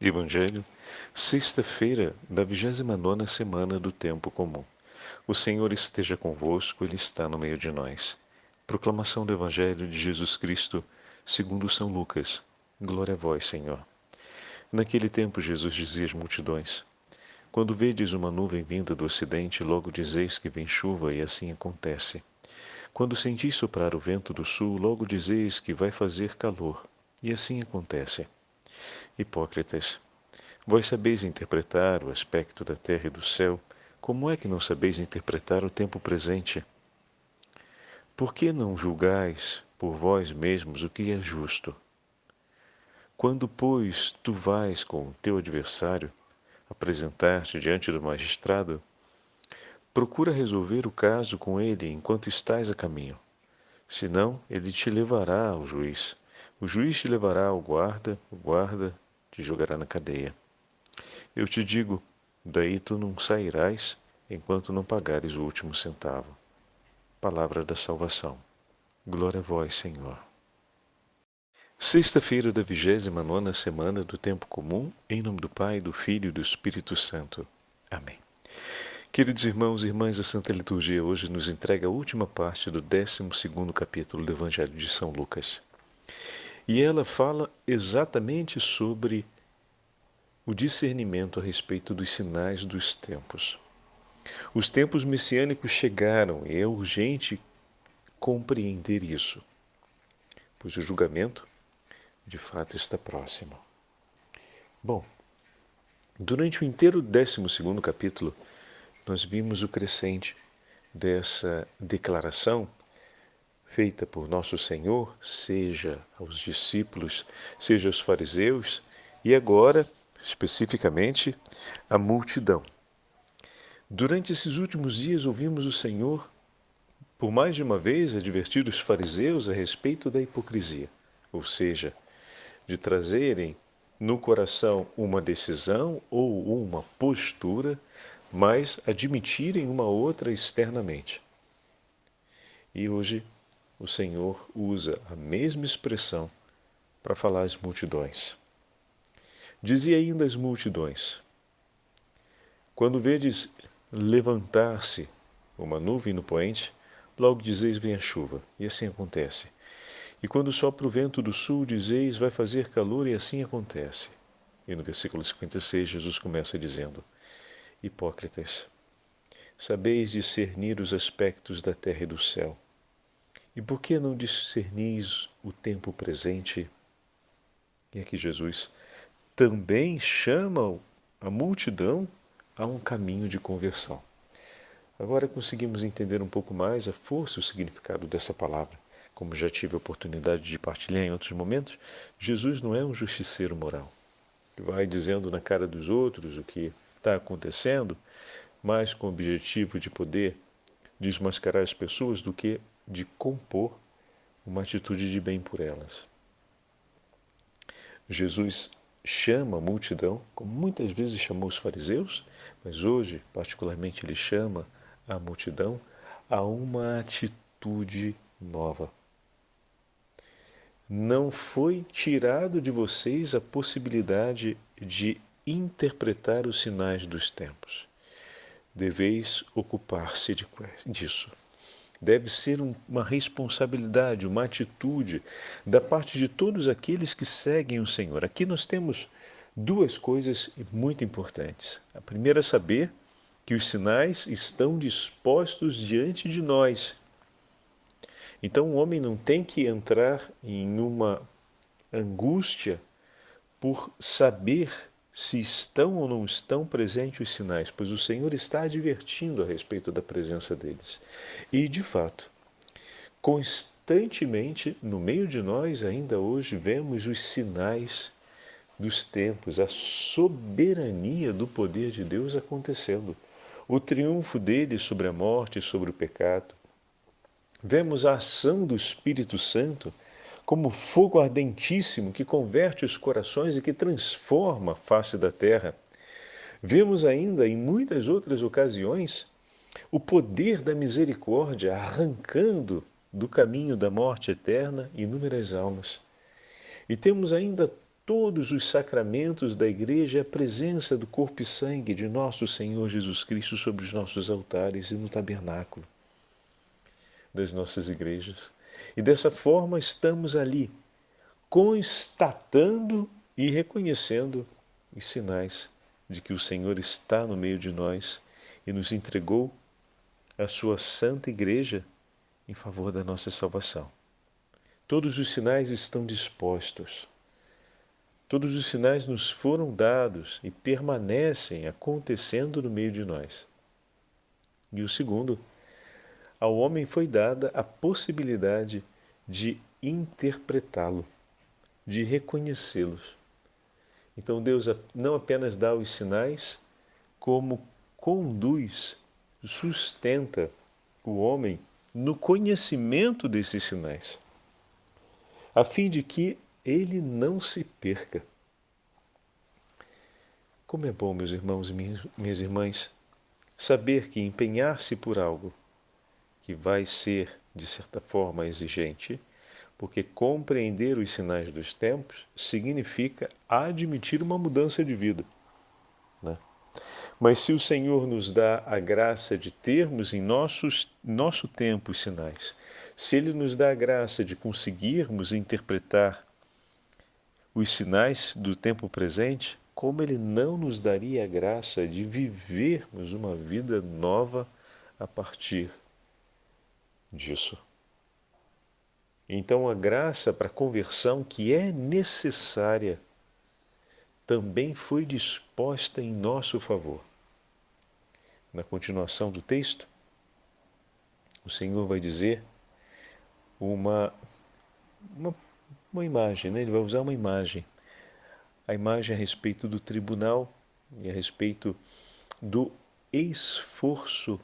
Evangelho, sexta-feira da 29ª semana do Tempo Comum. O Senhor esteja convosco, Ele está no meio de nós. Proclamação do Evangelho de Jesus Cristo, segundo São Lucas. Glória a vós, Senhor. Naquele tempo Jesus dizia às multidões: Quando vedes uma nuvem vinda do ocidente, logo dizeis que vem chuva, e assim acontece. Quando sentis soprar o vento do sul, logo dizeis que vai fazer calor, e assim acontece. Hipócritas, vós sabeis interpretar o aspecto da terra e do céu, como é que não sabeis interpretar o tempo presente? Por que não julgais por vós mesmos o que é justo? Quando, pois, tu vais com o teu adversário apresentar-te diante do magistrado, procura resolver o caso com ele enquanto estás a caminho. Senão, ele te levará ao juiz. O juiz te levará ao guarda, o guarda te jogará na cadeia. Eu te digo, daí tu não sairás enquanto não pagares o último centavo. Palavra da salvação. Glória a vós, Senhor. Sexta-feira da 29ª semana do Tempo Comum, em nome do Pai, do Filho e do Espírito Santo. Amém. Queridos irmãos e irmãs, a Santa Liturgia hoje nos entrega a última parte do 12º capítulo do Evangelho de São Lucas. E ela fala exatamente sobre o discernimento a respeito dos sinais dos tempos. Os tempos messiânicos chegaram e é urgente compreender isso, pois o julgamento, de fato, está próximo. Bom, durante o inteiro 12º capítulo, nós vimos o crescente dessa declaração feita por nosso Senhor, seja aos discípulos, seja aos fariseus, e agora, especificamente, à multidão. Durante esses últimos dias ouvimos o Senhor, por mais de uma vez, advertir os fariseus a respeito da hipocrisia, ou seja, de trazerem no coração uma decisão ou uma postura, mas admitirem uma outra externamente. E hoje o Senhor usa a mesma expressão para falar às multidões. Dizia ainda às multidões: quando vedes levantar-se uma nuvem no poente, logo dizeis vem a chuva, e assim acontece. E quando sopra o vento do sul, dizeis vai fazer calor, e assim acontece. E no versículo 56, Jesus começa dizendo: Hipócritas, sabeis discernir os aspectos da terra e do céu, e por que não discernis o tempo presente? E aqui Jesus também chama a multidão a um caminho de conversão. Agora conseguimos entender um pouco mais a força e o significado dessa palavra. Como já tive a oportunidade de partilhar em outros momentos, Jesus não é um justiceiro moral, que vai dizendo na cara dos outros o que está acontecendo, mais com o objetivo de poder desmascarar as pessoas do que de compor uma atitude de bem por elas. Jesus chama a multidão, como muitas vezes chamou os fariseus, mas hoje, particularmente, ele chama a multidão a uma atitude nova. Não foi tirado de vocês a possibilidade de interpretar os sinais dos tempos. Deveis ocupar-se disso. Deve ser uma responsabilidade, uma atitude da parte de todos aqueles que seguem o Senhor. Aqui nós temos duas coisas muito importantes. A primeira é saber que os sinais estão dispostos diante de nós. Então o homem não tem que entrar em uma angústia por saber se estão ou não estão presentes os sinais, pois o Senhor está advertindo a respeito da presença deles. E, de fato, constantemente, no meio de nós, ainda hoje, vemos os sinais dos tempos, a soberania do poder de Deus acontecendo, o triunfo dele sobre a morte e sobre o pecado. Vemos a ação do Espírito Santo como fogo ardentíssimo que converte os corações e que transforma a face da terra. Vemos ainda, em muitas outras ocasiões, o poder da misericórdia arrancando do caminho da morte eterna inúmeras almas. E temos ainda todos os sacramentos da Igreja, a presença do corpo e sangue de nosso Senhor Jesus Cristo sobre os nossos altares e no tabernáculo das nossas igrejas. E dessa forma estamos ali, constatando e reconhecendo os sinais de que o Senhor está no meio de nós e nos entregou a sua santa igreja em favor da nossa salvação. Todos os sinais estão dispostos. Todos os sinais nos foram dados e permanecem acontecendo no meio de nós. E o segundo, ao homem foi dada a possibilidade de interpretá-lo, de reconhecê-los. Então Deus não apenas dá os sinais, como conduz, sustenta o homem no conhecimento desses sinais, a fim de que ele não se perca. Como é bom, meus irmãos e minhas irmãs, saber que empenhar-se por algo que vai ser, de certa forma, exigente, porque compreender os sinais dos tempos significa admitir uma mudança de vida, né? Mas se o Senhor nos dá a graça de termos em nosso tempo os sinais, se Ele nos dá a graça de conseguirmos interpretar os sinais do tempo presente, como Ele não nos daria a graça de vivermos uma vida nova a partir disso? Então a graça para a conversão que é necessária também foi disposta em nosso favor. Na continuação do texto, o Senhor vai dizer uma imagem, né? Ele vai usar uma imagem. A imagem a respeito do tribunal e a respeito do esforço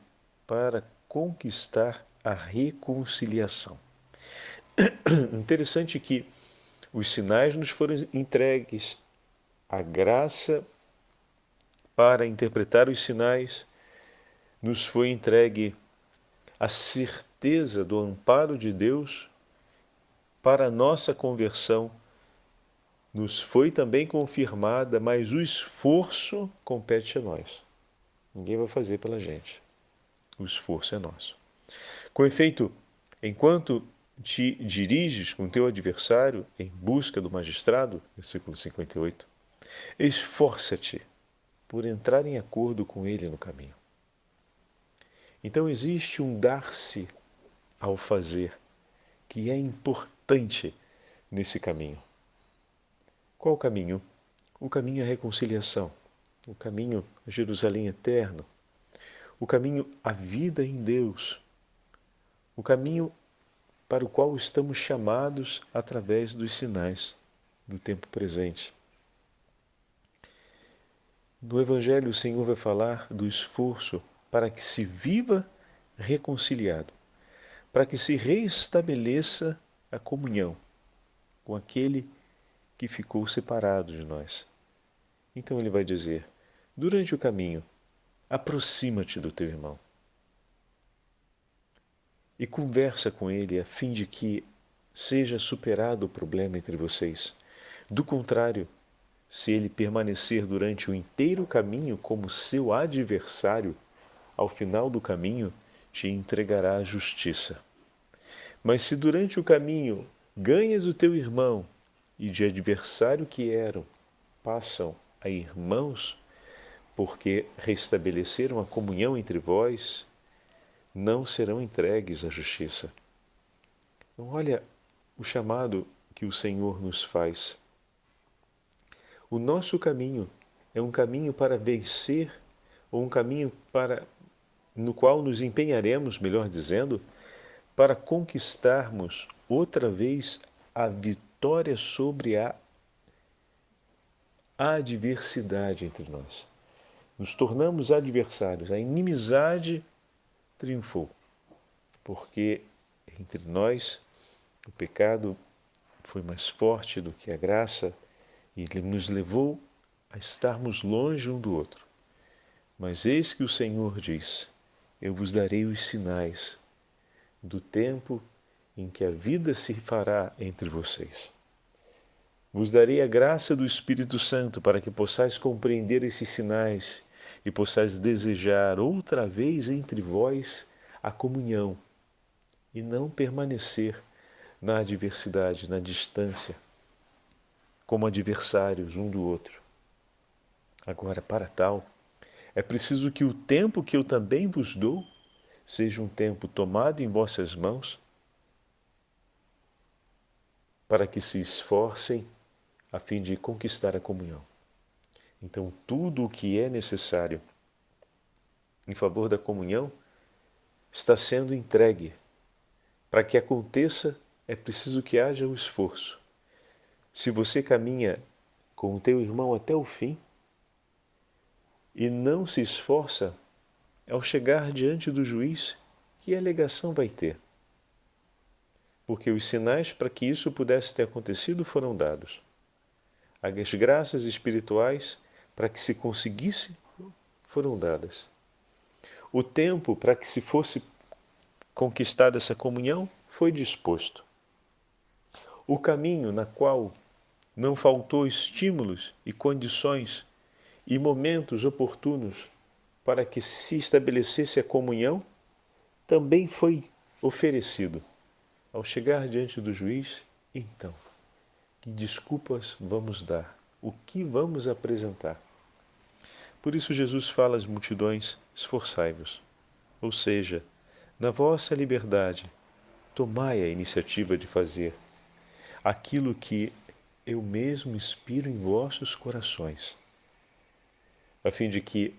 para conquistar a reconciliação. Interessante que os sinais nos foram entregues, a graça para interpretar os sinais nos foi entregue, a certeza do amparo de Deus para a nossa conversão nos foi também confirmada, mas o esforço compete a nós. Ninguém vai fazer pela gente. O esforço é nosso. Com efeito, enquanto te diriges com teu adversário em busca do magistrado, versículo 58, esforça-te por entrar em acordo com ele no caminho. Então existe um dar-se ao fazer que é importante nesse caminho. Qual o caminho? O caminho à reconciliação, o caminho a Jerusalém eterno, o caminho à vida em Deus, o caminho para o qual estamos chamados através dos sinais do tempo presente. No Evangelho, o Senhor vai falar do esforço para que se viva reconciliado, para que se reestabeleça a comunhão com aquele que ficou separado de nós. Então ele vai dizer, durante o caminho, aproxima-te do teu irmão e conversa com ele a fim de que seja superado o problema entre vocês. Do contrário, se ele permanecer durante o inteiro caminho como seu adversário, ao final do caminho te entregará à justiça. Mas se durante o caminho ganhas o teu irmão e de adversário que eram, passam a irmãos, porque restabeleceram a comunhão entre vós, não serão entregues à justiça. Então, olha o chamado que o Senhor nos faz. O nosso caminho é um caminho para vencer, ou um caminho no qual nos empenharemos, melhor dizendo, para conquistarmos outra vez a vitória sobre a adversidade entre nós. Nos tornamos adversários, a inimizade triunfou, porque entre nós o pecado foi mais forte do que a graça e ele nos levou a estarmos longe um do outro. Mas eis que o Senhor diz, eu vos darei os sinais do tempo em que a vida se fará entre vocês. Vos darei a graça do Espírito Santo para que possais compreender esses sinais e possais desejar outra vez entre vós a comunhão e não permanecer na adversidade, na distância, como adversários um do outro. Agora, para tal, é preciso que o tempo que eu também vos dou seja um tempo tomado em vossas mãos, para que se esforcem a fim de conquistar a comunhão. Então, tudo o que é necessário em favor da comunhão está sendo entregue. Para que aconteça, é preciso que haja o esforço. Se você caminha com o teu irmão até o fim e não se esforça, ao chegar diante do juiz, que alegação vai ter? Porque os sinais para que isso pudesse ter acontecido foram dados. As graças espirituais para que se conseguisse foram dadas. O tempo para que se fosse conquistada essa comunhão foi disposto. O caminho na qual não faltou estímulos e condições e momentos oportunos para que se estabelecesse a comunhão também foi oferecido. Ao chegar diante do juiz, então, que desculpas vamos dar? O que vamos apresentar? Por isso Jesus fala às multidões, esforçai-vos. Ou seja, na vossa liberdade, tomai a iniciativa de fazer aquilo que eu mesmo inspiro em vossos corações, a fim de que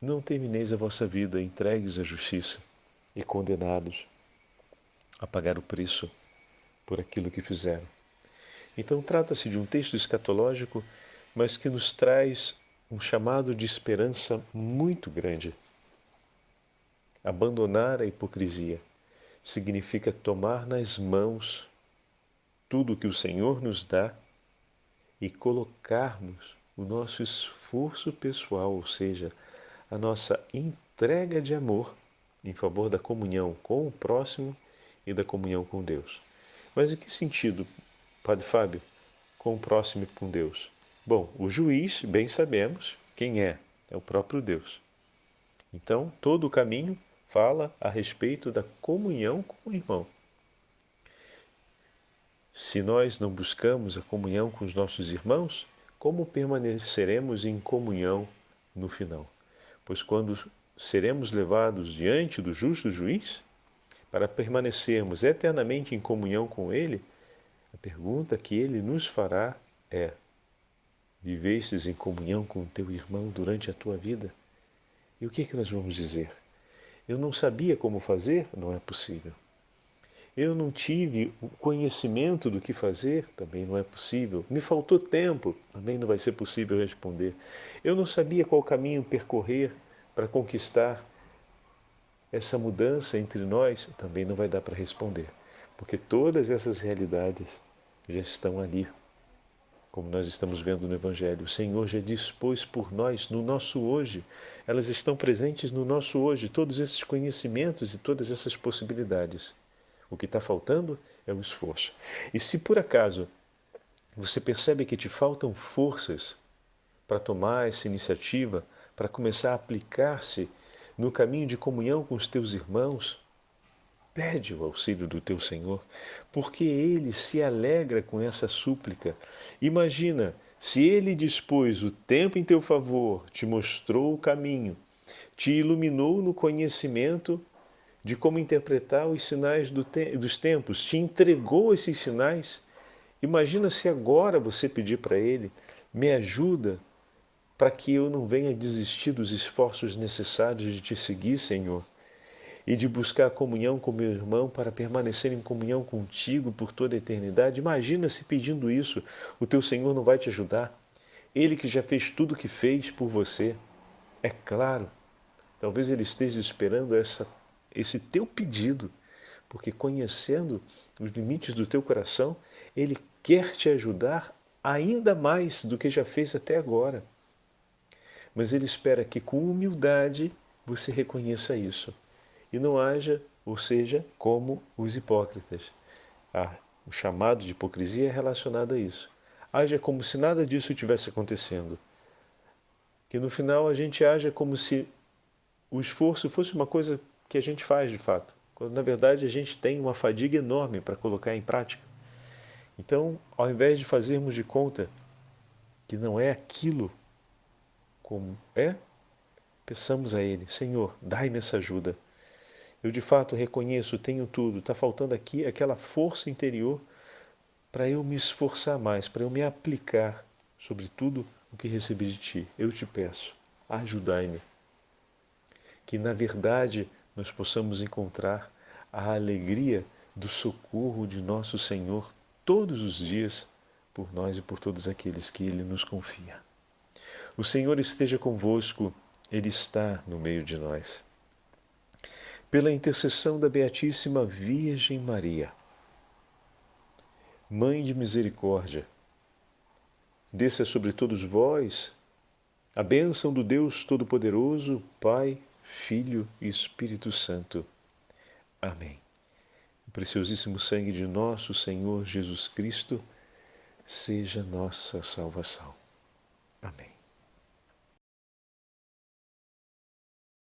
não termineis a vossa vida entregues à justiça e condenados a pagar o preço por aquilo que fizeram. Então trata-se de um texto escatológico, mas que nos traz um chamado de esperança muito grande. Abandonar a hipocrisia significa tomar nas mãos tudo o que o Senhor nos dá e colocarmos o nosso esforço pessoal, ou seja, a nossa entrega de amor em favor da comunhão com o próximo e da comunhão com Deus. Mas em que sentido, Padre Fábio, com o próximo e com Deus? Bom, o juiz, bem sabemos quem é o próprio Deus. Então, todo o caminho fala a respeito da comunhão com o irmão. Se nós não buscamos a comunhão com os nossos irmãos, como permaneceremos em comunhão no final? Pois quando seremos levados diante do justo juiz, para permanecermos eternamente em comunhão com ele, a pergunta que ele nos fará é: vivestes em comunhão com o teu irmão durante a tua vida? E o que é que nós vamos dizer? Eu não sabia como fazer? Não é possível. Eu não tive o conhecimento do que fazer? Também não é possível. Me faltou tempo? Também não vai ser possível responder. Eu não sabia qual caminho percorrer para conquistar essa mudança entre nós? Também não vai dar para responder. Porque todas essas realidades já estão ali, como nós estamos vendo no Evangelho. O Senhor já dispôs por nós, no nosso hoje. Elas estão presentes no nosso hoje, todos esses conhecimentos e todas essas possibilidades. O que está faltando é o esforço. E se por acaso você percebe que te faltam forças para tomar essa iniciativa, para começar a aplicar-se no caminho de comunhão com os teus irmãos, pede o auxílio do teu Senhor, porque Ele se alegra com essa súplica. Imagina, se Ele dispôs o tempo em teu favor, te mostrou o caminho, te iluminou no conhecimento de como interpretar os sinais dos tempos, te entregou esses sinais. Imagina se agora você pedir para Ele, me ajuda para que eu não venha desistir dos esforços necessários de te seguir, Senhor, e de buscar a comunhão com meu irmão para permanecer em comunhão contigo por toda a eternidade. Imagina se pedindo isso, o teu Senhor não vai te ajudar. Ele que já fez tudo o que fez por você. É claro, talvez Ele esteja esperando esse teu pedido, porque conhecendo os limites do teu coração, Ele quer te ajudar ainda mais do que já fez até agora. Mas Ele espera que com humildade você reconheça isso e não haja, ou seja, como os hipócritas. O chamado de hipocrisia é relacionado a isso. Haja como se nada disso tivesse acontecendo. Que no final a gente haja como se o esforço fosse uma coisa que a gente faz de fato, quando na verdade a gente tem uma fadiga enorme para colocar em prática. Então, ao invés de fazermos de conta que não é aquilo como é, peçamos a Ele: Senhor, dai-me essa ajuda. Eu de fato reconheço, tenho tudo, está faltando aqui aquela força interior para eu me esforçar mais, para eu me aplicar sobre tudo o que recebi de Ti. Eu te peço, ajudai-me. Que na verdade nós possamos encontrar a alegria do socorro de nosso Senhor todos os dias por nós e por todos aqueles que Ele nos confia. O Senhor esteja convosco, Ele está no meio de nós. Pela intercessão da Beatíssima Virgem Maria, Mãe de Misericórdia, desça sobre todos vós a bênção do Deus Todo-Poderoso, Pai, Filho e Espírito Santo. Amém. O preciosíssimo sangue de nosso Senhor Jesus Cristo seja nossa salvação. Amém.